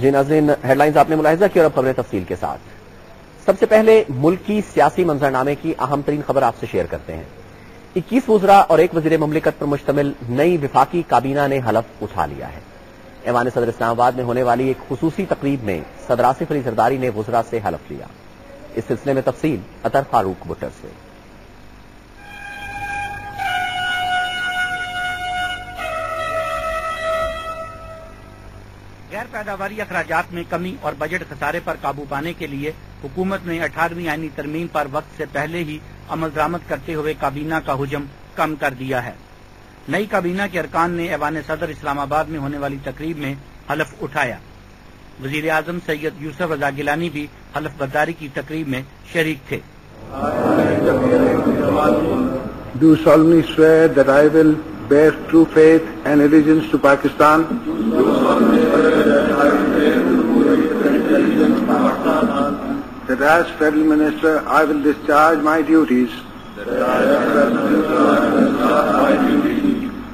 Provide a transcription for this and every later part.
جی ناظرین، head lines آپ نے ملاحظہ کی اور اب خبریں تفصیل کے ساتھ۔ سب سے پہلے ملک کی سیاسی منظرنامے کی اہم ترین خبر آپ سے شیئر کرتے ہیں۔ 21 وزراء اور ایک وزیر مملکت پر مشتمل نئی وفاقی کابینہ نے حلف اٹھا لیا ہے۔ ایوان صدر اسلام آباد میں ہونے والی ایک خصوصی تقریب میں صدر آصف علی زرداری نے وزراء سے حلف لیا۔ اس سلسلے میں تفصیل اطہر فاروق بٹر سے۔ غیر پیداواری اخراجات میں کمی اور بجٹ خسارے پر قابو پانے کے لیے حکومت نے 18ویں آئینی ترمیم پر وقت سے پہلے ہی عمل درآمد کرتے ہوئے کابینہ کا حجم کم کر دیا ہے۔ نئی کابینہ کے ارکان نے ایوان صدر اسلام آباد میں ہونے والی تقریب میں حلف اٹھایا۔ وزیر اعظم سید یوسف رضا گیلانی بھی حلف برداری کی تقریب میں شریک تھے۔ Do solemnly swear that I will bear true faith and allegiance to Pakistan. That as Federal Minister I will discharge my duties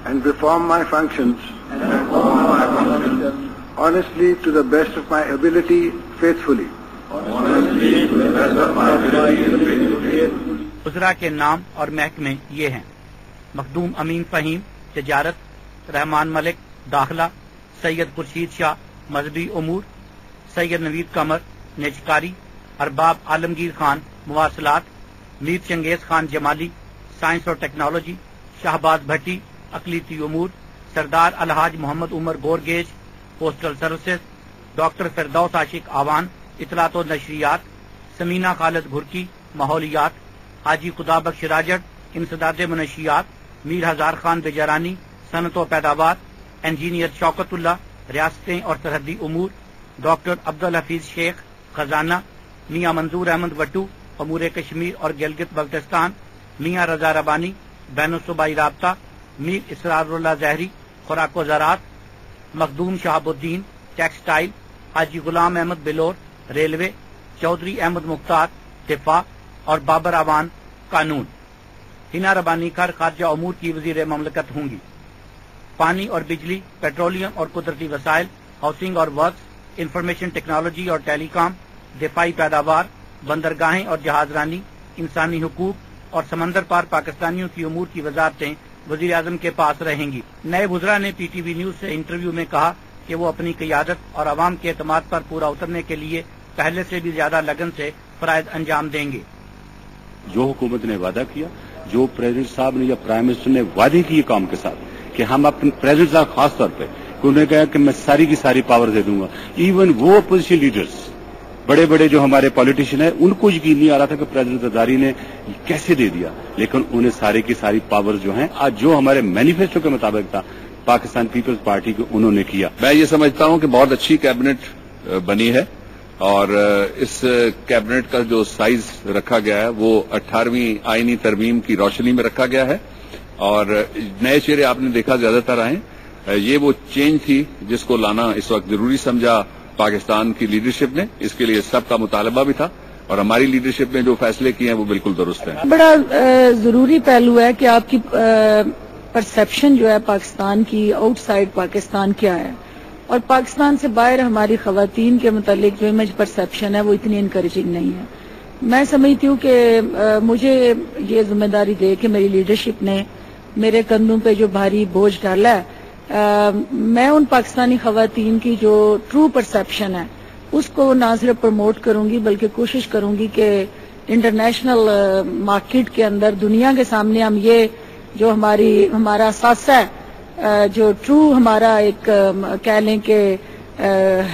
and perform my functions honestly to the best of my ability, faithfully. وزراء کے نام اور محکمے یہ ہیں: مخدوم امین فہیم تجارت، رحمان ملک داخلہ، سید خورشید شاہ مذہبی امور، سید نوید قمر نجکاری، ارباب عالمگیر خان مواصلات، میر چنگیز خان جمالی سائنس اور ٹیکنالوجی، شہباز بھٹی اقلیتی امور، Sardar Alhaj Muhammad Umar Gorgej postal services, doctor Firdous Ashiq Awan اطلاعات و نشریات، سمینہ خالد گھرکی ماحولیات، حاجی خدا بخش راجڑ انسداد منشیات، میر ہزار خان بجرانی صنعت و پیداوار، انجینئر شوکت اللہ ریاستیں اور سرحدی امور، ڈاکٹر عبدالحفیظ شیخ خزانہ، میاں منظور احمد وٹو امور کشمیر اور گلگت بلتستان، میاں رضا ربانی بین الصوبائی رابطہ، میر اسرار اللہ زہری خوراک و زراعت، مخدوم شہاب الدین ٹیکسٹائل، حاجی غلام احمد بلور ریلوے، چودھری احمد مختار دفاع اور بابر اعوان قانون۔ ہنا ربانی کر خارجہ امور کی وزیر مملکت ہوں گی۔ پانی اور بجلی، پیٹرولیم اور قدرتی وسائل، ہاؤسنگ اور ورکس، انفارمیشن ٹیکنالوجی اور ٹیلی کام، دفاعی پیداوار، بندرگاہیں اور جہاز رانی، انسانی حقوق اور سمندر پار پاکستانیوں کی امور کی وزارتیں وزیر اعظم کے پاس رہیں گی۔ نئے وزراء نے پی ٹی وی نیوز سے انٹرویو میں کہا کہ وہ اپنی قیادت اور عوام کے اعتماد پر پورا اترنے کے لیے پہلے سے بھی زیادہ لگن سے فرائض انجام دیں گے۔ جو حکومت نے وعدہ کیا، جو پریزیڈنٹ صاحب نے یا پرائم منسٹر نے وعدے کیے کام کے ساتھ کہ ہم اپنے پریزیڈنٹ صاحب خاص طور پہ انہوں نے کہا کہ میں ساری کی ساری پاور دے دوں گا۔ ایون وہ اپوزیشن لیڈرز بڑے بڑے جو ہمارے پالیٹیشین ہیں ان کو یقین نہیں آ رہا تھا کہ پریزیڈنٹ زرداری نے کیسے دے دیا، لیکن انہیں سارے کی ساری پاور جو ہیں آج جو ہمارے مینیفیسٹو کے مطابق تھا پاکستان پیپلز پارٹی کو انہوں نے کیا۔ میں یہ سمجھتا ہوں کہ بہت اچھی کیبنٹ بنی ہے اور اس کیبنٹ کا جو سائز رکھا گیا ہے وہ 18ویں آئینی ترمیم کی روشنی میں رکھا گیا ہے اور نئے چہرے آپ نے دیکھا زیادہ تر آئے۔ یہ وہ چینج تھی جس کو لانا اس وقت ضروری سمجھا پاکستان کی لیڈرشپ نے، اس کے لیے سب کا مطالبہ بھی تھا اور ہماری لیڈرشپ نے جو فیصلے کیے ہیں وہ بالکل درست ہیں۔ بڑا ضروری پہلو ہے کہ آپ کی پرسپشن جو ہے پاکستان کی آؤٹ سائڈ پاکستان کیا ہے، اور پاکستان سے باہر ہماری خواتین کے متعلق جو امیج پرسپشن ہے وہ اتنی انکریجنگ نہیں ہے۔ میں سمجھتی ہوں کہ مجھے یہ ذمہ داری دے کہ میری لیڈرشپ نے میرے کندھوں پہ جو بھاری بوجھ ڈالا ہے، میں ان پاکستانی خواتین کی جو ٹرو پرسپشن ہے اس کو نہ صرف پروموٹ کروں گی بلکہ کوشش کروں گی کہ انٹرنیشنل مارکیٹ کے اندر دنیا کے سامنے ہم یہ جو ہمارا اثاثہ ہے، جو ٹرو ہمارا ایک کہہ لیں کہ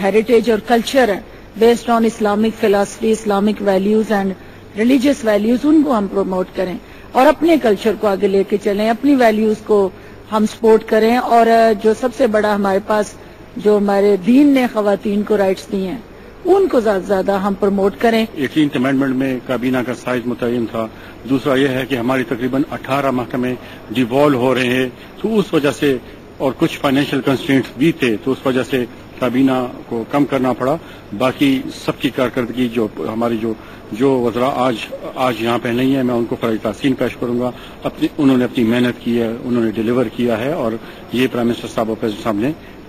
ہیریٹیج اور کلچر ہے based on Islamic philosophy, Islamic values and religious values, ان کو ہم پروموٹ کریں اور اپنے کلچر کو آگے لے کے چلیں، اپنی ویلیوز کو ہم سپورٹ کریں، اور جو سب سے بڑا ہمارے پاس جو ہمارے دین نے خواتین کو رائٹس دی ہیں ان کو زیادہ سے زیادہ ہم پروموٹ کریں۔ 18 امینڈمنٹ میں کابینہ کا سائز متعین تھا۔ دوسرا یہ ہے کہ ہماری تقریباً 18 محکمے ڈیوالو ہو رہے ہیں، تو اس وجہ سے اور کچھ فائنینشیل کنسٹرینٹس بھی تھے تو اس وجہ سے کابینہ کو کم کرنا پڑا۔ باقی سب کی کارکردگی جو ہماری جو وزراء آج یہاں پہ نہیں ہے، میں ان کو خراج تحسین پیش کروں گا۔ انہوں نے اپنی محنت کی ہے، انہوں نے ڈیلیور کیا ہے اور یہ پرائم منسٹر صاحب اور پریزیڈنٹ صاحب نے